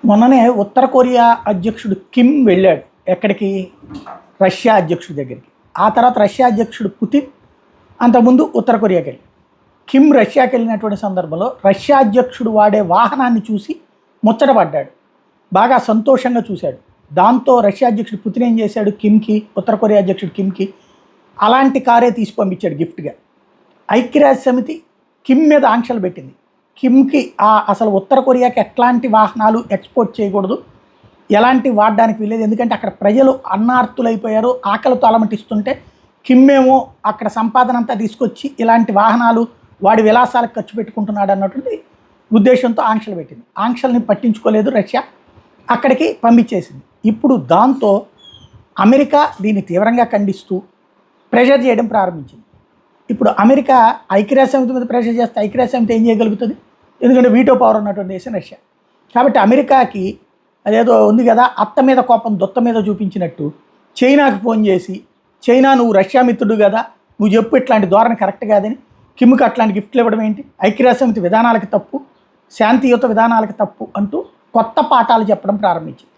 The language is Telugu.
మొన్ననే ఉత్తర కొరియా అధ్యక్షుడు కిమ్ వెళ్ళాడు. ఎక్కడికి? రష్యా అధ్యక్షుడి దగ్గరికి. ఆ తర్వాత రష్యా అధ్యక్షుడు పుతిన్ అంతకుముందు ఉత్తర కొరియాకి వెళ్ళి, కిమ్ రష్యాకి వెళ్ళినటువంటి సందర్భంలో రష్యా అధ్యక్షుడు వాడే వాహనాన్ని చూసి ముచ్చటపడ్డాడు, బాగా సంతోషంగా చూశాడు. దాంతో రష్యా అధ్యక్షుడు పుతిన్ ఏం చేశాడు, కిమ్కి, ఉత్తర కొరియా అధ్యక్షుడు కిమ్కి అలాంటి కారే తీసి పంపించాడు గిఫ్ట్గా. ఐక్యరాజ్య సమితి కిమ్ మీద ఆంక్షలు పెట్టింది. కిమ్కి అసలు ఉత్తర కొరియాకి ఎట్లాంటి వాహనాలు ఎక్స్పోర్ట్ చేయకూడదు, ఎలాంటి వాడడానికి వీలేదు. ఎందుకంటే అక్కడ ప్రజలు అన్నార్తులైపోయారు, ఆకలితో అలమటిస్తుంటే కిమ్మేమో అక్కడ సంపాదన అంతా తీసుకొచ్చి ఇలాంటి వాహనాలు వాడి విలాసాలకు ఖర్చు పెట్టుకుంటున్నాడు అన్నటువంటి ఉద్దేశంతో ఆంక్షలు పెట్టింది. ఆంక్షల్ని పట్టించుకోలేదు రష్యా, అక్కడికి పంపించేసింది. ఇప్పుడు దాంతో అమెరికా దీన్ని తీవ్రంగా ఖండిస్తూ ప్రెషర్ చేయడం ప్రారంభించింది. ఇప్పుడు అమెరికా ఐక్యరాజ్య సమితి మీద ప్రెషర్ చేస్తే ఐక్యరాజ్య సమితి ఏం చేయగలుగుతుంది? ఎందుకంటే వీటో పవర్ ఉన్నటువంటి దేశం రష్యా. కాబట్టి అమెరికాకి అదేదో ఉంది కదా, అత్త మీద కోపం దొత్త మీద చూపించినట్టు చైనాకి ఫోన్ చేసి, చైనా నువ్వు రష్యా మిత్రుడు కదా, నువ్వు చెప్పు ఇట్లాంటి ధోరణి కరెక్ట్ కాదని, కిమ్కి అట్లాంటి గిఫ్ట్లు ఇవ్వడం ఏంటి, ఐక్యరాజ్య సమితి విధానాలకి తప్పు, శాంతియుత విధానాలకి తప్పు అంటూ కొత్త పాఠాలు చెప్పడం ప్రారంభించింది.